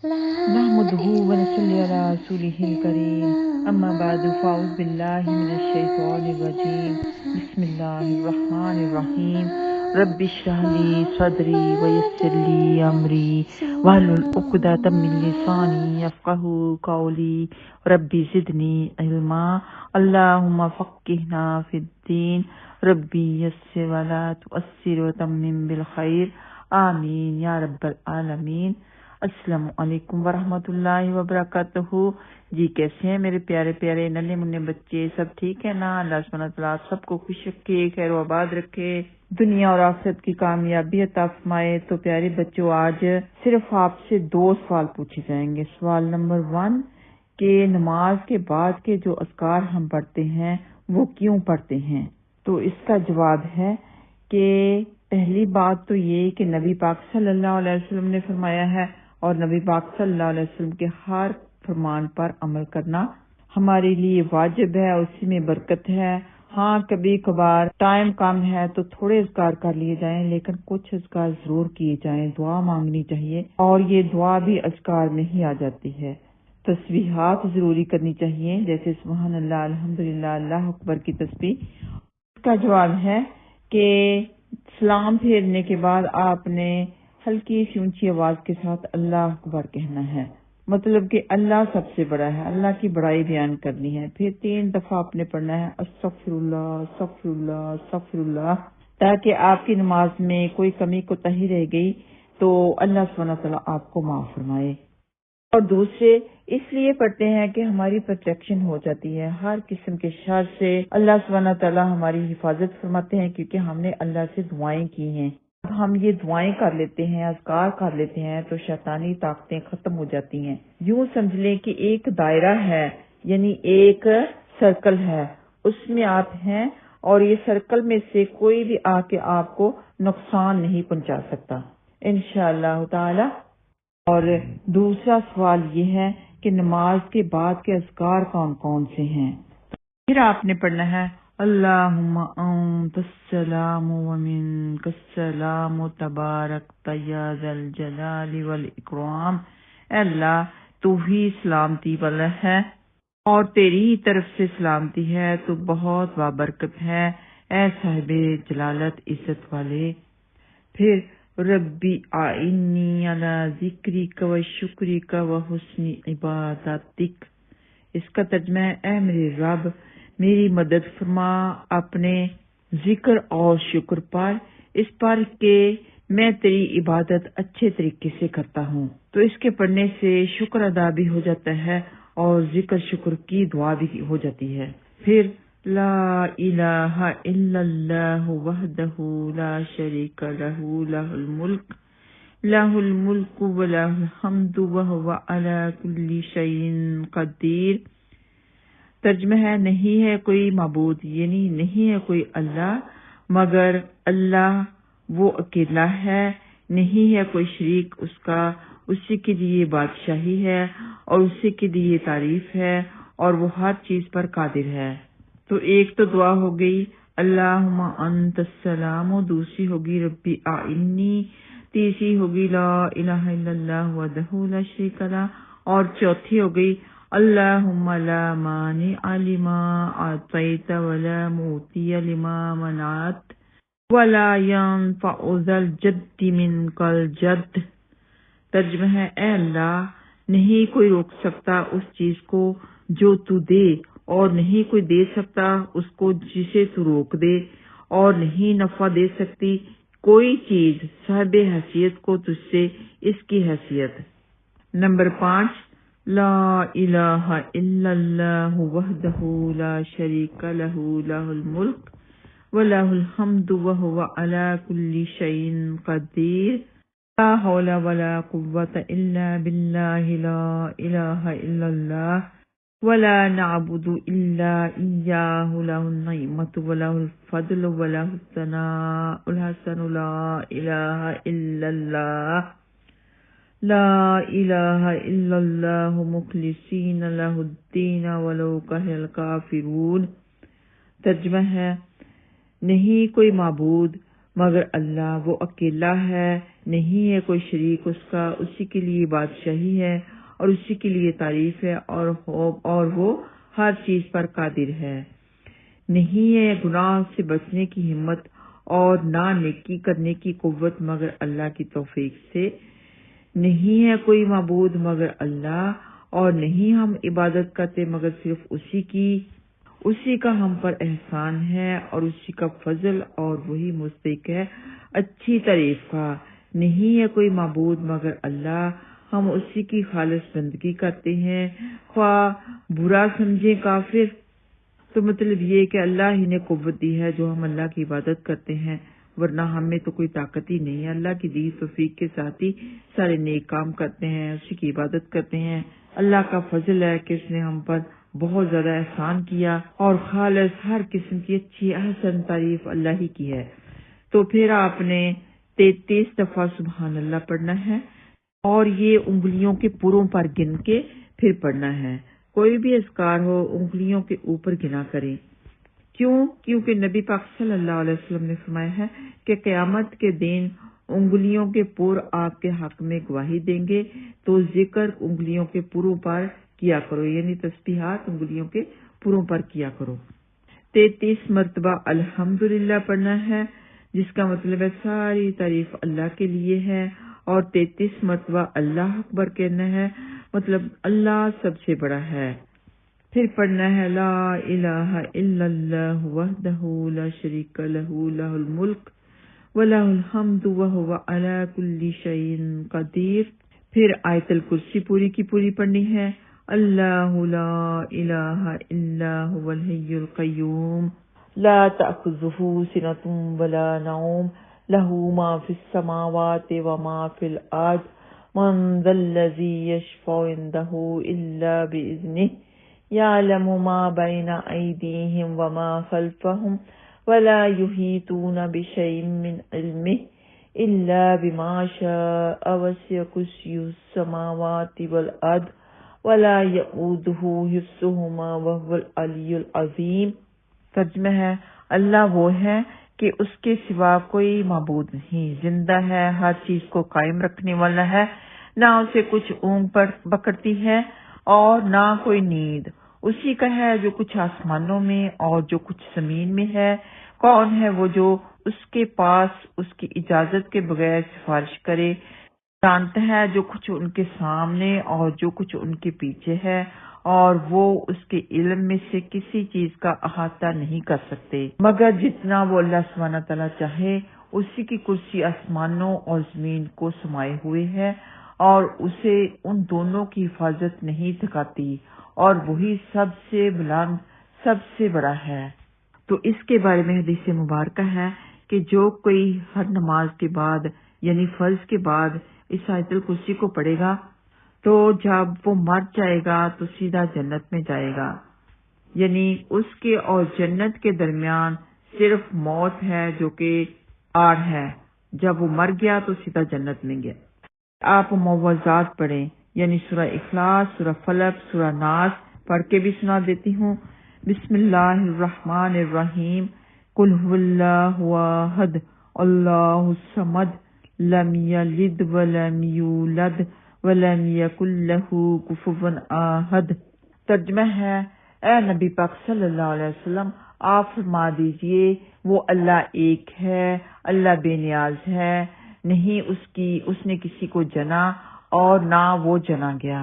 نحمده ونصلي على رسوله الكريم أما بعد فأعوذ بالله من الشيطان الرجيم بسم الله الرحمن الرحيم رب اشرح لي صدري ويسر لي أمري واحلل عقدة من لساني يفقهوا قولي ربي زدني علما اللهم فقهنا في الدين ربي يسر ولا تؤثر وتمم بالخير آمین یا رب العالمین۔ السلام علیکم ورحمۃ اللہ وبرکاتہ۔ جی کیسے ہیں میرے پیارے پیارے ننھے منھے بچے؟ سب ٹھیک ہے نا؟ اللہ سبحانہ تعالیٰ آپ سب کو خوش رکھے، خیر و آباد رکھے، دنیا اور آخرت کی کامیابی عطا فرمائے۔ تو پیارے بچوں، آج صرف آپ سے 2 سوال پوچھے جائیں گے۔ سوال نمبر 1 کہ نماز کے بعد کے جو اذکار ہم پڑھتے ہیں وہ کیوں پڑھتے ہیں؟ تو اس کا جواب ہے کہ پہلی بات تو یہ کہ نبی پاک صلی اللہ علیہ وسلم نے فرمایا ہے، اور نبی پاک صلی اللہ علیہ وسلم کے ہر فرمان پر عمل کرنا ہمارے لیے واجب ہے، اسی میں برکت ہے۔ ہاں کبھی کبھار ٹائم کم ہے تو تھوڑے اذکار کر لیے جائیں، لیکن کچھ اذکار ضرور کیے جائیں، دعا مانگنی چاہیے، اور یہ دعا بھی اذکار میں ہی آ جاتی ہے۔ تسبیحات ضروری کرنی چاہیے، جیسے سبحان اللہ، الحمدللہ، اللہ اکبر کی تسبیح۔ اس کا جواب ہے کہ سلام پھیرنے کے بعد آپ نے ہلکی سی اونچی آواز کے ساتھ اللہ اکبر کہنا ہے، مطلب کہ اللہ سب سے بڑا ہے، اللہ کی بڑائی بیان کرنی ہے۔ پھر 3 دفعہ آپ نے پڑھنا ہے استغفر اللہ استغفر اللہ استغفر اللہ، تاکہ آپ کی نماز میں کوئی کمی کوتاہی رہ گئی تو اللہ سبحانہ تعالیٰ آپ کو معاف فرمائے۔ اور دوسرے اس لیے پڑھتے ہیں کہ ہماری پروٹیکشن ہو جاتی ہے ہر قسم کے شر سے، اللہ سبحانہ تعالیٰ ہماری حفاظت فرماتے ہیں، کیونکہ ہم نے اللہ سے دعائیں کی ہیں۔ ہم یہ دعائیں کر لیتے ہیں، اذکار کر لیتے ہیں تو شیطانی طاقتیں ختم ہو جاتی ہیں۔ یوں سمجھ لیں کہ ایک دائرہ ہے، یعنی ایک سرکل ہے، اس میں آپ ہیں، اور یہ سرکل میں سے کوئی بھی آ کے آپ کو نقصان نہیں پہنچا سکتا انشاءاللہ تعالی۔ اور دوسرا سوال یہ ہے کہ نماز کے بعد کے اذکار کون کون سے ہیں؟ پھر آپ نے پڑھنا ہے اللہم انت السلام ومنک السلام تبارک یا ذا الجلال والاکرام۔ اے اللہ تو ہی سلامتی والا ہے اور تیری ہی طرف سے سلامتی ہے، تو بہت بابرکت ہے، اے صاحب جلالت عزت والے۔ پھر ربی آئینی علی ذکرک و شکرک و حسن عبادتک۔ اس کا ترجمہ ہے اے میرے رب میری مدد فرما اپنے ذکر اور شکر پر، اس پر کہ میں تیری عبادت اچھے طریقے سے کرتا ہوں۔ تو اس کے پڑھنے سے شکر ادا بھی ہو جاتا ہے اور ذکر شکر کی دعا بھی ہو جاتی ہے۔ پھر لا الہ الا اللہ وحدہ لا شریک لہ لہ الملک و لہ الحمد وہو علی کل شیء قدیر۔ ترجمہ ہے نہیں ہے کوئی معبود، یعنی نہیں ہے کوئی اللہ مگر اللہ، وہ اکیلا ہے، نہیں ہے کوئی شریک اس کا، اسی کے لیے بادشاہی ہے اور اسی کے لیے تعریف ہے، اور وہ ہر چیز پر قادر ہے۔ تو ایک تو دعا ہو گئی اللہم انت السلام، دوسری ہوگی ربی آئینی، تیسری ہوگی لا الہ الا اللہ وحدہ لا شریک لہ، اور چوتھی ہو گئی اللہم لا مانع لما اعطیت ولا معطی لما منعت ولا ينفع ذا الجد منک الجد۔ ترجمہ ہے اے اللہ نہیں کوئی روک سکتا اس چیز کو جو تو دے، اور نہیں کوئی دے سکتا اس کو جسے تو روک دے، اور نہیں نفع دے سکتی کوئی چیز صاحب حیثیت کو تجھ سے اس کی حیثیت۔ نمبر 5 لا الہ الا اللہ وحدہ لا شریک لہ لہ الملک و لہ الحمد وہو علی کل شیء قدیر لا حول ولا قوة الا باللہ لا الہ الا اللہ ولا نعبد الا ایاہ لہ النعمت ولہ الفضل ولہ الثناء الحسن لا الہ الا اللہ لا الہ الا اللہ مخلصین لہ الدین ولو کرہ الکافرون۔ ترجمہ ہے نہیں کوئی معبود مگر اللہ، وہ اکیلا ہے، نہیں ہے کوئی شریک اس کا، اسی کے لیے بادشاہی ہے اور اسی کے لیے تعریف ہے، اور وہ ہر چیز پر قادر ہے۔ نہیں ہے گناہ سے بچنے کی ہمت اور نہ نیکی کرنے کی قوت مگر اللہ کی توفیق سے۔ نہیں ہے کوئی معبود مگر اللہ، اور نہیں ہم عبادت کرتے مگر صرف اسی کی، اسی کا ہم پر احسان ہے اور اسی کا فضل، اور وہی مستحق ہے اچھی تعریف کا۔ نہیں ہے کوئی معبود مگر اللہ، ہم اسی کی خالص بندگی کرتے ہیں، خواہ برا سمجھے کافر۔ تو مطلب یہ کہ اللہ ہی نے قوت دی ہے جو ہم اللہ کی عبادت کرتے ہیں، ورنہ ہمیں تو کوئی طاقت ہی نہیں ہے۔ اللہ کی دی توفیق کے ساتھ ہی سارے نیک کام کرتے ہیں، اسی کی عبادت کرتے ہیں۔ اللہ کا فضل ہے کہ اس نے ہم پر بہت زیادہ احسان کیا، اور خالص ہر قسم کی اچھی احسن تعریف اللہ ہی کی ہے۔ تو پھر آپ نے 33 دفعہ سبحان اللہ پڑھنا ہے، اور یہ انگلیوں کے پروں پر گن کے پھر پڑھنا ہے۔ کوئی بھی اذکار ہو انگلیوں کے اوپر گنا کریں۔ کیونکہ نبی پاک صلی اللہ علیہ وسلم نے فرمایا ہے کہ قیامت کے دن انگلیوں کے پر آپ کے حق میں گواہی دیں گے، تو ذکر انگلیوں کے پروں پر کیا کرو، یعنی تسبیحات انگلیوں کے پروں پر کیا کرو۔ 33 مرتبہ الحمدللہ پڑھنا ہے، جس کا مطلب ہے ساری تعریف اللہ کے لیے ہے، اور 33 مرتبہ اللہ اکبر کہنا ہے، مطلب اللہ سب سے بڑا ہے۔ پھر پڑھنا ہے لا الہ الا اللہ وحدہ لا شریک لہ لہ الملک وَلَهُ الْحَمْدُ وَهُوَ عَلَى كُلِّ شَيْءٍ قَدِيرٌ۔ پھر آیت الکرسی پوری کی پوری پڑھنی ہے، اللہ لا الہ الا هو الحی القیوم لا تأخذہ سنۃ ولا نوم لہ ما فی السماوات وما فی الارض من ذا الذی یشفع عنده الا بإذنہ یعلم ما بین ایدیہم وما خلفہم ولا يحيطون بشيء من علمه إلا بما شاء وسع كرسيه السماوات والأرض ولا يؤوده حفظهما وهو العلي العظيم۔ ترجمہ ہے، اللہ وہ ہے کہ اس کے سوا کوئی معبود نہیں، زندہ ہے، ہر چیز کو قائم رکھنے والا ہے، نہ اسے کچھ اونگ پکڑتی ہے اور نہ کوئی نیند۔ اسی کا ہے جو کچھ آسمانوں میں اور جو کچھ زمین میں ہے۔ کون ہے وہ جو اس کے پاس اس کی اجازت کے بغیر سفارش کرے؟ جانتا ہے جو کچھ ان کے سامنے اور جو کچھ ان کے پیچھے ہے، اور وہ اس کے علم میں سے کسی چیز کا احاطہ نہیں کر سکتے مگر جتنا وہ اللہ سبحانہ تعالیٰ چاہے۔ اسی کی کرسی آسمانوں اور زمین کو سمائے ہوئے ہے، اور اسے ان دونوں کی حفاظت نہیں تھکاتی، اور وہی سب سے بلند، سب سے بڑا ہے۔ تو اس کے بارے میں حدیث مبارکہ ہے کہ جو کوئی ہر نماز کے بعد یعنی فرض کے بعد اس آیت الکرسی کو پڑھے گا تو جب وہ مر جائے گا تو سیدھا جنت میں جائے گا، یعنی اس کے اور جنت کے درمیان صرف موت ہے جو کہ آڑ ہے، جب وہ مر گیا تو سیدھا جنت میں گیا۔ آپ معوذات پڑھیں، یعنی سورہ اخلاص، سورہ فلق، سورہ ناس پڑھ کے بھی سنا دیتی ہوں۔ بسم اللہ الرحمن الرحیم، قل هو اللہ احد اللہ الصمد لم یلد ولم یولد ولم یکن لہ کفوا احد۔ ترجمہ ہے، اے نبی پاک صلی اللہ علیہ وسلم، آپ فرما دیجئے وہ اللہ ایک ہے، اللہ بے نیاز ہے، نہیں اس نے کسی کو جنا اور نہ وہ جنا گیا۔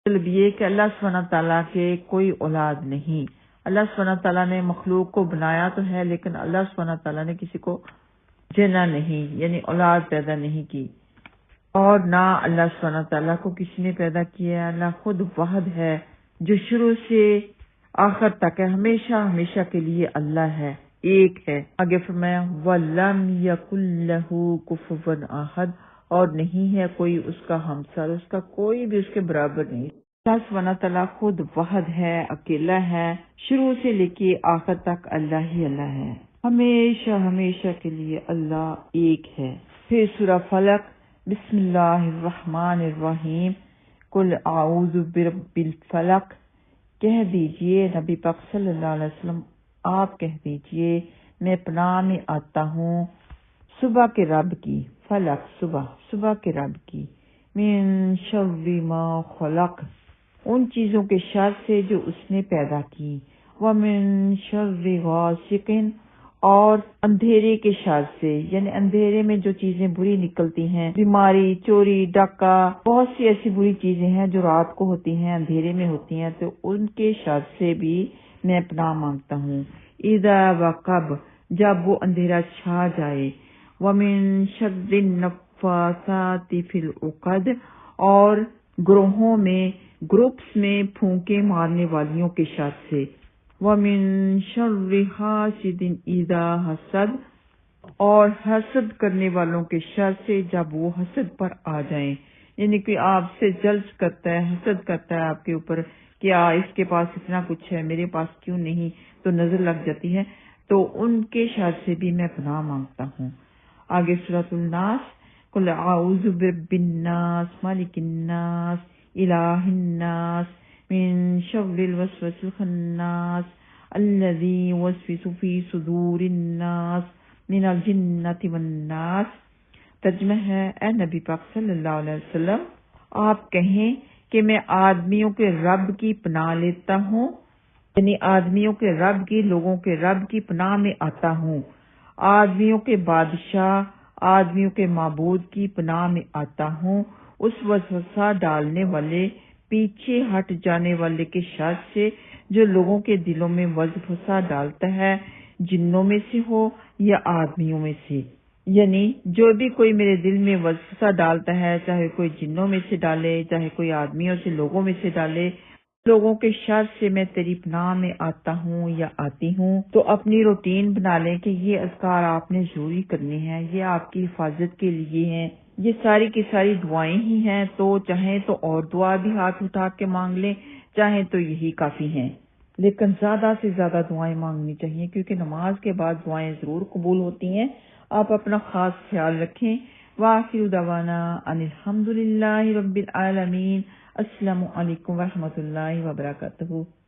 مطلب یہ کہ اللہ سبحانہ تعالیٰ کے کوئی اولاد نہیں۔ اللہ سبحانہ تعالیٰ نے مخلوق کو بنایا تو ہے، لیکن اللہ سبحانہ تعالیٰ نے کسی کو جنا نہیں، یعنی اولاد پیدا نہیں کی، اور نہ اللہ سبحانہ تعالیٰ کو کسی نے پیدا کیا ہے۔ اللہ خود واحد ہے جو شروع سے آخر تک ہے، ہمیشہ ہمیشہ کے لیے اللہ ہے، ایک ہے۔ آگے فرمایا وَلَمْ يَكُنْ لَهُ كُفُوًا أَحَدٌ، اور نہیں ہے کوئی اس کا ہمسر، اس کا کوئی بھی اس کے برابر نہیں۔ اللہ سبحانہ تعالیٰ خود واحد ہے، اکیلا ہے، شروع سے لے کے آخر تک اللہ ہی اللہ ہے، ہمیشہ ہمیشہ کے لیے اللہ ایک ہے۔ پھر سورہ فلق، بسم اللہ الرحمن الرحیم، قل اعوذ برب الفلق، کہہ دیجئے نبی پاک صلی اللہ علیہ وسلم، آپ کہہ دیجئے میں پناہ میں آتا ہوں صبح کے رب کی، فلق صبح کے رب کی، من شر ما خلق ان چیزوں کے شر سے جو اس نے پیدا کی، ومن شر غاسق اور اندھیرے کے شر سے، یعنی اندھیرے میں جو چیزیں بری نکلتی ہیں، بیماری، چوری، ڈاکہ، بہت سی ایسی بری چیزیں ہیں جو رات کو ہوتی ہیں، اندھیرے میں ہوتی ہیں، تو ان کے شر سے بھی میں پناہ مانگتا ہوں۔ اذا وقب جب وہ اندھیرا چھا جائے، ومن شر النفاثات فی العقد اور گروہوں میں، گروپس میں پھونکے مارنے والیوں کے شر سے، وَمِن شَرِّ حَاسِدٍ إِذَا حَسَدَ اور حسد کرنے والوں کے شر سے جب وہ حسد پر آ جائیں، یعنی کہ آپ سے جلس کرتا ہے، حسد کرتا ہے آپ کے اوپر کہ اس کے پاس اتنا کچھ ہے، میرے پاس کیوں نہیں، تو نظر لگ جاتی ہے، تو ان کے شر سے بھی میں پناہ مانگتا ہوں۔ آگے سورۃ الناس، قُلْ أَعُوذُ بِرَبِّ النَّاسِ مَلِكِ النَّاسِ إِلَٰهِ النَّاسِ من شر الوسوس الخناس الذي يوسوس في صدور الناس من الجنة والناس۔ ترجمہ ہے، اے نبی پاک صلی اللہ علیہ وسلم آپ کہیں کہ میں آدمیوں کے رب کی پناہ لیتا ہوں، یعنی آدمیوں کے رب کی، لوگوں کے رب کی پناہ میں آتا ہوں، آدمیوں کے بادشاہ، آدمیوں کے معبود کی پناہ میں آتا ہوں، اس وسوسہ ڈالنے والے، پیچھے ہٹ جانے والے کے شر سے جو لوگوں کے دلوں میں وسوسہ ڈالتا ہے، جنوں میں سے ہو یا آدمیوں میں سے، یعنی جو بھی کوئی میرے دل میں وسوسہ ڈالتا ہے، چاہے کوئی جنوں میں سے ڈالے، چاہے کوئی آدمیوں سے، لوگوں میں سے ڈالے، لوگوں کے شر سے میں تیری پناہ میں آتا ہوں یا آتی ہوں۔ تو اپنی روٹین بنا لیں کہ یہ اذکار آپ نے ضروری کرنے ہیں، یہ آپ کی حفاظت کے لیے ہیں، یہ ساری کی ساری دعائیں ہی ہیں، تو چاہیں تو اور دعا بھی ہاتھ اٹھا کے مانگ لیں، چاہیں تو یہی کافی ہیں، لیکن زیادہ سے زیادہ دعائیں مانگنی چاہیے کیونکہ نماز کے بعد دعائیں ضرور قبول ہوتی ہیں۔ آپ اپنا خاص خیال رکھیں۔ وآخر دعوانا ان الحمد للہ رب العالمین۔ السلام علیکم ورحمۃ اللہ وبرکاتہ۔